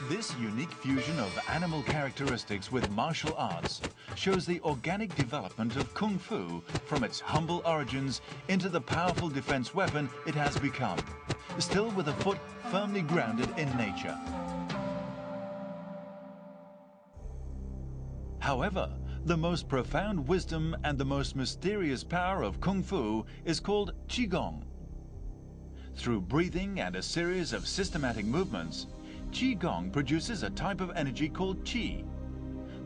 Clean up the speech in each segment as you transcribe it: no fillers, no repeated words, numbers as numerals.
This unique fusion of animal characteristics with martial arts shows the organic development of Kung Fu from its humble origins into the powerful defense weapon it has become, still with a foot firmly grounded in nature. However, the most profound wisdom and the most mysterious power of Kung Fu is called Qigong. Through breathing and a series of systematic movements, Qigong produces a type of energy called Qi.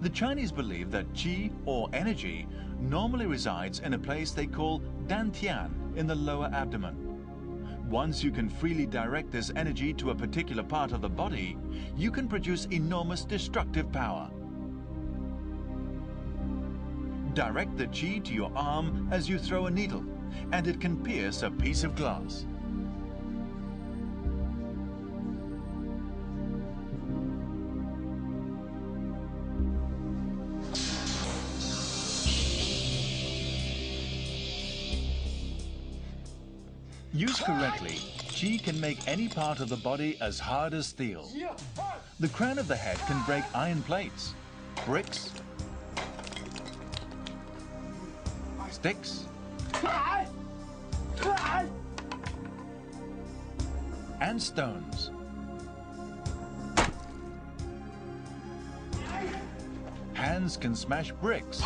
The Chinese believe that Qi, or energy, normally resides in a place they call Dantian in the lower abdomen. Once you can freely direct this energy to a particular part of the body, you can produce enormous destructive power. Direct the Qi to your arm as you throw a needle, and it can pierce a piece of glass. Used correctly, Qi can make any part of the body as hard as steel. The crown of the head can break iron plates, bricks, sticks, and stones. Hands can smash bricks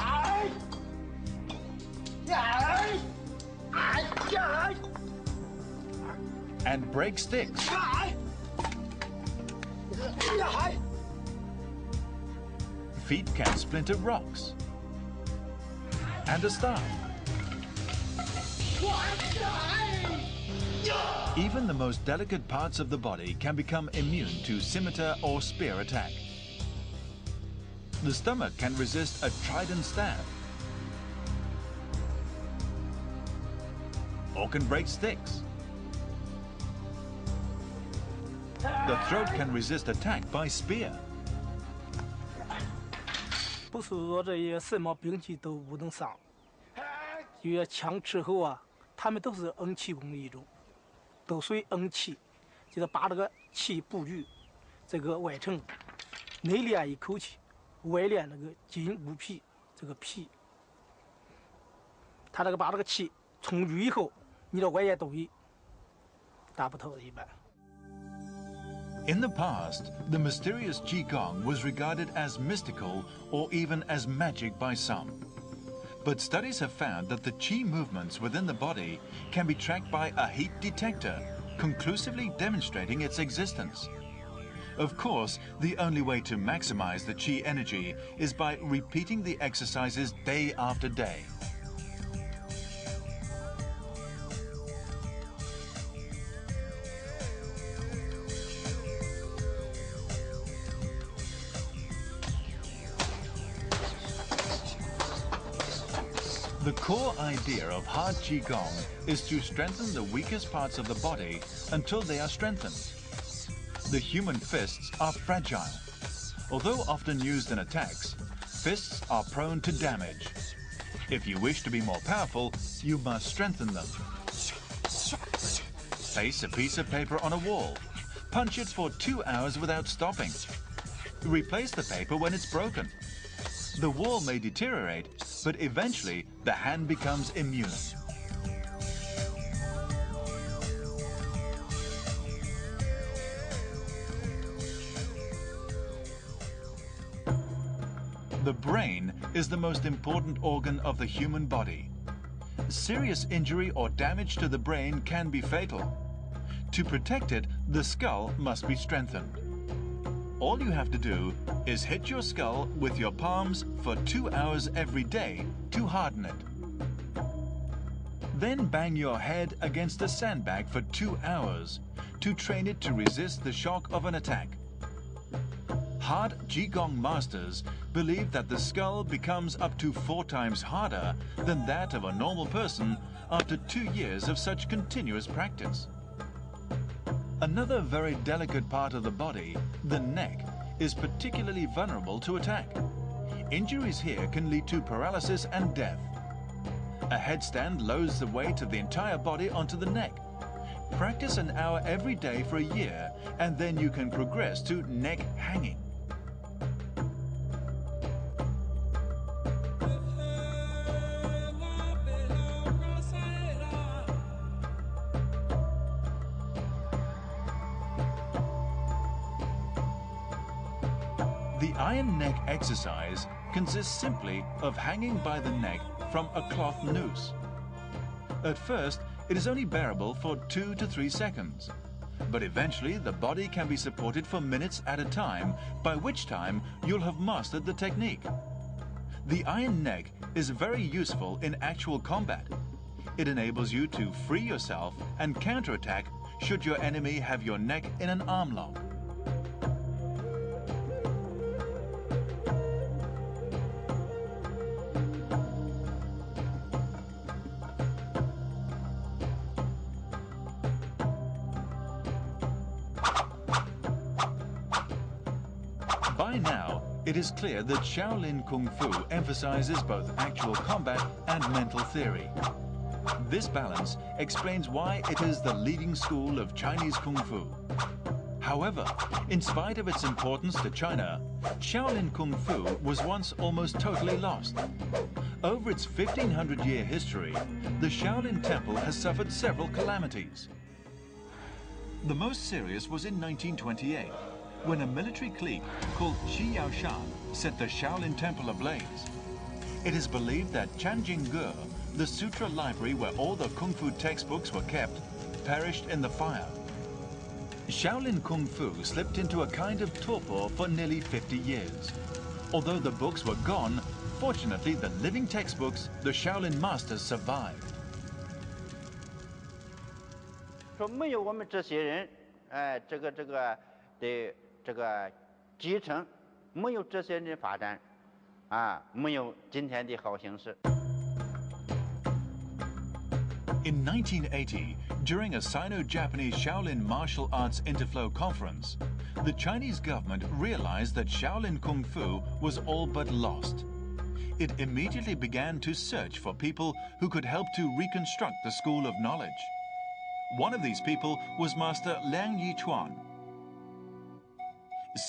and break sticks. Feet can splinter rocks and a staff. Even the most delicate parts of the body can become immune to scimitar or spear attack. The stomach can resist a trident stab or can break sticks. The throat can resist attack by spear. 不是说这些什么兵器都不能伤，有些枪之后啊，他们都是恩气功的一种，都属于恩气，就是把这个气布局，这个外层内练一口气，外练那个筋骨皮这个皮，他这个把这个气充足以后，你的外界东西打不透的一般。 In the past, the mysterious Qigong was regarded as mystical or even as magic by some. But studies have found that the Qi movements within the body can be tracked by a heat detector, conclusively demonstrating its existence. Of course, the only way to maximize the Qi energy is by repeating the exercises day after day. The core idea of hard Qigong is to strengthen the weakest parts of the body until they are strengthened. The human fists are fragile. Although often used in attacks, fists are prone to damage. If you wish to be more powerful, you must strengthen them. Place a piece of paper on a wall. Punch it for 2 hours without stopping. Replace the paper when it's broken. The wall may deteriorate, but eventually the hand becomes immune. The brain is the most important organ of the human body. Serious injury or damage to the brain can be fatal. To protect it, the skull must be strengthened. All you have to do is hit your skull with your palms for 2 hours every day to harden it. Then bang your head against a sandbag for 2 hours to train it to resist the shock of an attack. Hard Qigong masters believe that the skull becomes up to 4 times harder than that of a normal person after 2 years of such continuous practice. Another very delicate part of the body, the neck, is particularly vulnerable to attack. Injuries here can lead to paralysis and death. A headstand loads the weight of the entire body onto the neck. Practice an hour every day for a year, and then you can progress to neck hanging. The iron neck exercise consists simply of hanging by the neck from a cloth noose. At first, it is only bearable for 2 to 3 seconds, but eventually the body can be supported for minutes at a time, by which time you'll have mastered the technique. The iron neck is very useful in actual combat. It enables you to free yourself and counterattack should your enemy have your neck in an arm lock. By now, it is clear that Shaolin Kung Fu emphasizes both actual combat and mental theory. This balance explains why it is the leading school of Chinese Kung Fu. However, in spite of its importance to China, Shaolin Kung Fu was once almost totally lost. Over its 1500-year history, the Shaolin Temple has suffered several calamities. The most serious was in 1928, when a military clique called Qi Yaoshan set the Shaolin Temple ablaze. It is believed that Chanjingge, the sutra library where all the Kung Fu textbooks were kept, perished in the fire. Shaolin Kung Fu slipped into a kind of torpor for nearly 50 years. Although the books were gone, fortunately the living textbooks, the Shaolin masters survived. 说没有我们这些人，这个的这个继承，没有这些人的发展，没有今天的好形势。 In 1980, during a Sino-Japanese Shaolin martial arts interflow conference, the Chinese government realized that Shaolin Kung Fu was all but lost. It immediately began to search for people who could help to reconstruct the school of knowledge. One of these people was Master Liang Yichuan.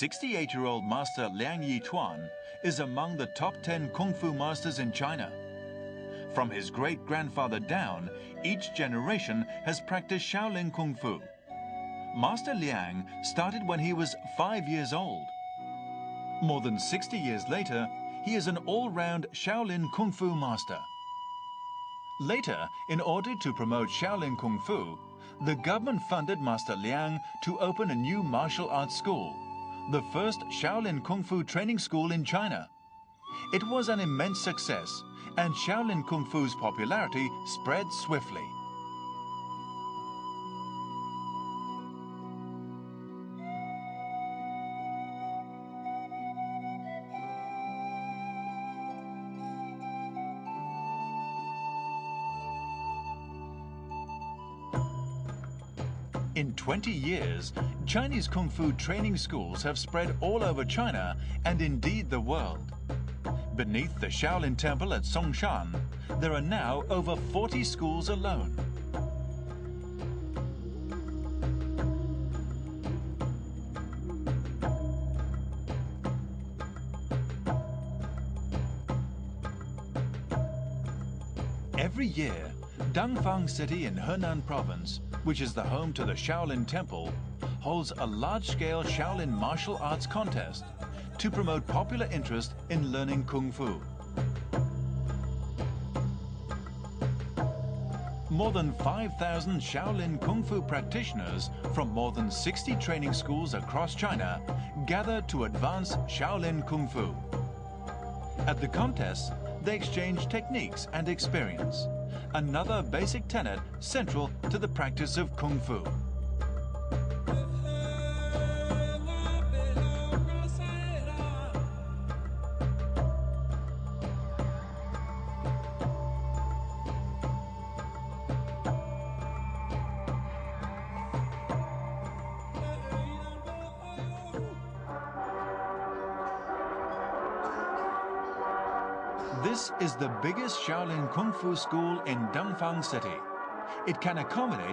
68-year-old Master Liang Yichuan is among the top 10 Kung Fu masters in China. From his great-grandfather down, each generation has practiced Shaolin Kung Fu. Master Liang started when he was 5 years old. More than 60 years later, he is an all-round Shaolin Kung Fu master. Later, in order to promote Shaolin Kung Fu, the government funded Master Liang to open a new martial arts school, the first Shaolin Kung Fu training school in China. It was an immense success, and Shaolin Kung Fu's popularity spread swiftly. In 20 years, Chinese Kung Fu training schools have spread all over China and indeed the world. Beneath the Shaolin Temple at Songshan, there are now over 40 schools alone. Every year, Dangfang City in Henan Province, which is the home to the Shaolin Temple, holds a large-scale Shaolin martial arts contest to promote popular interest in learning Kung Fu. More than 5,000 Shaolin Kung Fu practitioners from more than 60 training schools across China gather to advance Shaolin Kung Fu. At the contests, they exchange techniques and experience, another basic tenet central to the practice of Kung Fu. This is the biggest Shaolin Kung Fu school in Dangfang City. It can accommodate